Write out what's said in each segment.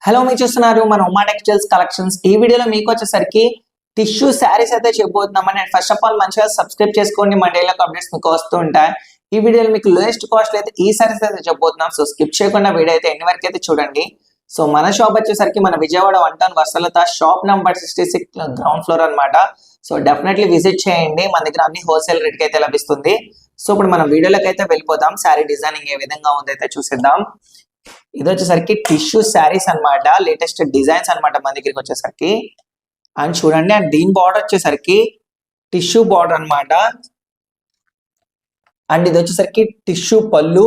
Hello మీరు చూస్తున్నారు మన ఉమా టెక్స్టైల్స్ కలెక్షన్స్. ఈ వీడియోలో మీకు వచ్చేసరికి టిష్యూ శారీస్ అయితే చెప్పబోతున్నామని. అండ్ ఫస్ట్ ఆఫ్ ఆల్ మంచిగా సబ్స్క్రైబ్ చేసుకోండి, మన డైలీ అప్డేట్స్ మీకు వస్తూ ఉంటాయి. ఈ వీడియోలో మీకు లోయెస్ట్ కాస్ట్ అయితే ఈ శారీస్ అయితే చెప్పబోతున్నాం. సో స్కిప్ చేయకుండా వీడియో అయితే ఎన్ని వరకు అయితే చూడండి. సో మన షాప్ వచ్చేసరికి మన విజయవాడ 1 వసలత షాప్ నెంబర్ 66 గ్రౌండ్ ఫ్లోర్ అనమాట. సో డెఫినెట్లీ విజిట్ చేయండి, మన దగ్గర అన్ని హోల్సేల్ రేట్కి అయితే లభిస్తుంది. సో ఇప్పుడు మనం వీడియోలోకి అయితే వెళ్ళిపోతాం. శారీ డిజైనింగ్ ఏ విధంగా ఉందైతే చూసేద్దాం. ఇది వచ్చేసరికి టిష్యూ శారీస్ అన్నమాట, లేటెస్ట్ డిజైన్స్ అన్నమాట మన దగ్గరికి వచ్చేసరికి. అండ్ చూడండి, అండ్ దీని బార్డర్ వచ్చేసరికి టిష్యూ బార్డర్ అన్నమాట. అండ్ ఇది వచ్చేసరికి టిష్యూ పళ్ళు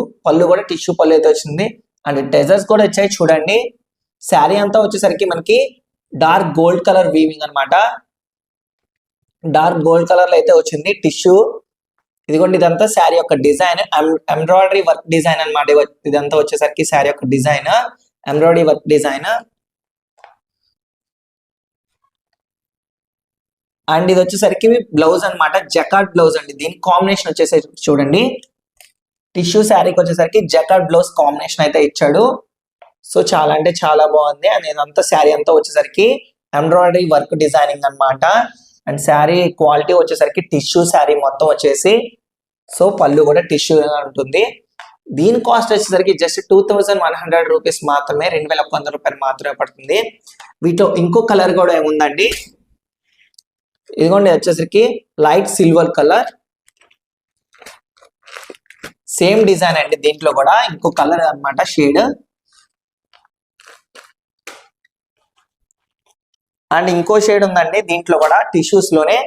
కూడా టిష్యూ పళ్ళు అయితే వచ్చింది. అండ్ టెజర్స్ కూడా వచ్చాయి చూడండి. శారీ అంతా వచ్చేసరికి మనకి డార్క్ గోల్డ్ కలర్ వీవింగ్ అన్నమాట. డార్క్ గోల్డ్ కలర్ లో అయితే వచ్చింది టిష్యూ. ఇదిగోండి, ఇదంతా శారీ యొక్క డిజైన్, ఎంబ్రాయిడరీ వర్క్ డిజైన్ అన్నమాట. ఇదంతా వచ్చేసరికి శారీ యొక్క design, embroidery work design. And ఇది వచ్చేసరికి బ్లౌజ్ అన్నమాట, జకార్డ్ బ్లౌజ్ అండి. దీని కాంబినేషన్ వచ్చేసరికి చూడండి, టిష్యూ శారీకి వచ్చేసరికి జకార్డ్ బ్లౌజ్ కాంబినేషన్ అయితే ఇచ్చాడు. సో చాలా అంటే చాలా బాగుంది. అండ్ ఇదంతా శారీ అంతా వచ్చేసరికి ఎంబ్రాయిడరీ వర్క్ డిజైనింగ్ అన్నమాట. అండ్ శారీ క్వాలిటీ వచ్చేసరికి టిష్యూ శారీ మొత్తం వచ్చేసి. సో పళ్ళు కూడా టిష్యూ ఉంటుంది. దీని కాస్ట్ వచ్చేసరికి జస్ట్ 2100 రూపీస్ మాత్రమే, 2100 రూపాయలు మాత్రమే పడుతుంది. వీటిలో ఇంకో కలర్ కూడా ఏముందండి, ఇదిగోండి వచ్చేసరికి light silver colour, same design అండి. దీంట్లో కూడా ఇంకో కలర్ అన్నమాట, షేడ్. అండ్ ఇంకో షేడ్ ఉందండి దీంట్లో కూడా టిష్యూస్ లోనే.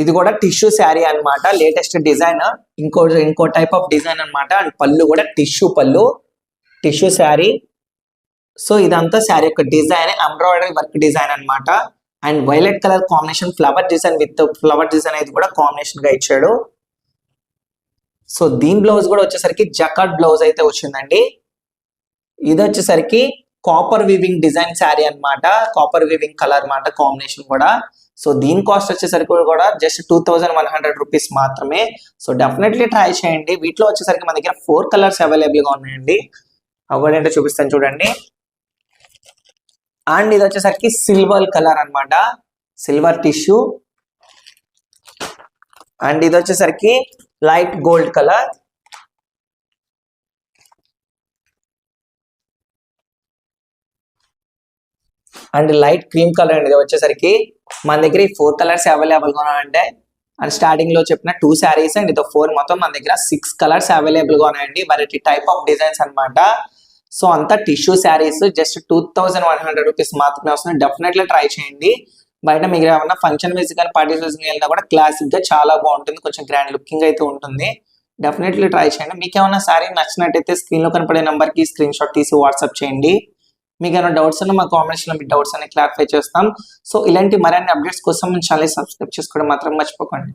ఇది కూడా టిష్యూ శారీ అన్నమాట, లేటెస్ట్ డిజైన్, ఇంకో టైప్ ఆఫ్ డిజైన్ అన్నమాట. అండ్ పళ్ళు కూడా టిష్యూ పళ్ళు, టిష్యూ శారీ. సో ఇదంతా శారీ యొక్క డిజైన్, ఎంబ్రాయిడరీ వర్క్ డిజైన్ అన్నమాట. And violet colour combination, flower design with flower design అయితే కూడా కాంబినేషన్ గా ఇచ్చాడు. సో దీని బ్లౌజ్ కూడా వచ్చేసరికి జకార్డ్ బ్లౌజ్ అయితే వచ్చిందండి. ఇది వచ్చేసరికి కాపర్ వీవింగ్ డిజైన్ శారీ అన్నమాట, కాపర్ వీవింగ్ కలర్ అన్నమాట కాంబినేషన్ కూడా. సో దీని కాస్ట్ వచ్చేసరికి కూడా జస్ట్ 2100 రూపీస్ మాత్రమే. సో డెఫినెట్లీ ట్రై చేయండి. వీటిలో వచ్చేసరికి మన దగ్గర 4 కలర్స్ అవైలబుల్ గా ఉన్నాయండి. అవేంటో చూపిస్తాను చూడండి. అండ్ ఇది వచ్చేసరికి సిల్వర్ కలర్ అన్నమాట, సిల్వర్ టిష్యూ. అండ్ ఇది వచ్చేసరికి light gold colour. And light cream colour అండి. ఇది వచ్చేసరికి మన దగ్గర 4 కలర్స్ అవైలబుల్ గా ఉన్నాయంటే. అండ్ స్టార్టింగ్ లో చెప్పిన 2 శారీస్ అండ్ ఇది 4, మొత్తం మన దగ్గర 6 కలర్స్ అవైలబుల్ గా ఉన్నాయండి. వెరైటీ టైప్ ఆఫ్ డిజైన్స్ అన్నమాట. సో అంతా టిష్యూ శారీస్, జస్ట్ 2100 రూపీస్ మాత్రమే వస్తుంది. డెఫినెట్లీ ట్రై చేయండి. బయట మీకు ఏమన్నా ఫంక్షన్ వేసి కానీ పార్టీస్ వేసి వెళ్ళినా కూడా క్లాసిక్ గా చాలా బాగుంటుంది, కొంచెం గ్రాండ్ లుకింగ్ అయితే ఉంటుంది. డెఫినెట్లీ ట్రై చేయండి. మీకు ఏమైనా శారీ నచ్చినట్టయితే స్క్రీన్ లో కనపడే నెంబర్ కి స్క్రీన్ షాట్ తీసి వాట్సాప్ చేయండి. మీకు ఏమైనా డౌట్స్ ఉన్నా మా కామెంట్స్ లో మీ డౌట్స్ అన్ని క్లారిఫై చేస్తాం. సో ఇలాంటి మరిన్ని అప్డేట్స్ కోసం మన ఛానల్ సబ్స్క్రైబ్ చేసుకోవడం మాత్రం మర్చిపోకండి.